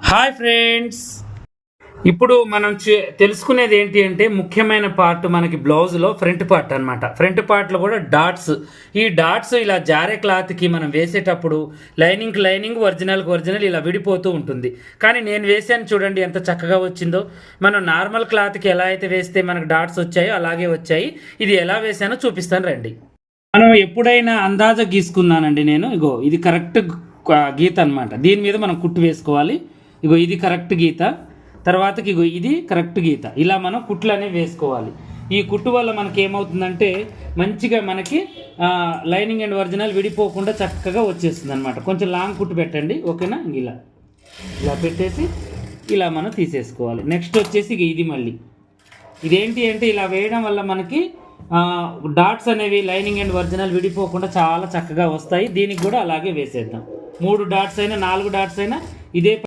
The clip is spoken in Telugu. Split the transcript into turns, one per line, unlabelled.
హాయ్ ఫ్రెండ్స్, ఇప్పుడు మనం తెలుసుకునేది ఏంటి అంటే ముఖ్యమైన పార్ట్ మనకి బ్లౌజ్లో ఫ్రంట్ పార్ట్ అనమాట. ఫ్రంట్ పార్ట్లో కూడా డాట్స్. ఈ డాట్స్ ఇలా జారే క్లాత్కి మనం వేసేటప్పుడు లైనింగ్ ఒరిజినల్ ఇలా విడిపోతూ ఉంటుంది. కానీ నేను వేసాను చూడండి ఎంత చక్కగా వచ్చిందో. మనం నార్మల్ క్లాత్కి ఎలా అయితే వేస్తే మనకు డాట్స్ వచ్చాయో అలాగే వచ్చాయి. ఇది ఎలా వేసానో చూపిస్తాను రండి. మనం ఎప్పుడైనా అందాజ గీసుకున్నానండి నేను. ఇగో ఇది కరెక్ట్ గీత అనమాట. దీని మీద మనం కుట్టు వేసుకోవాలి. ఇగో ఇది కరెక్ట్ గీత, తర్వాతకి ఇగో ఇది కరెక్ట్ గీత. ఇలా మనం కుట్లు అనేవి వేసుకోవాలి. ఈ కుట్టు వల్ల మనకి ఏమవుతుందంటే మంచిగా మనకి లైనింగ్ అండ్ ఒరిజినల్ విడిపోకుండా చక్కగా వచ్చేస్తుంది అనమాట. కొంచెం లాంగ్ కుట్టు పెట్టండి, ఓకేనా. ఇలా ఇలా పెట్టేసి ఇలా మనం తీసేసుకోవాలి. నెక్స్ట్ వచ్చేసి ఇది మళ్ళీ ఇదేంటి అంటే ఇలా వేయడం వల్ల మనకి డాట్స్ అనేవి లైనింగ్ అండ్ ఒరిజినల్ విడిపోకుండా చాలా చక్కగా వస్తాయి. దీనికి కూడా అలాగే వేసేద్దాం. 3 డాట్స్ అయినా 4 డాట్స్ అయినా ఇదే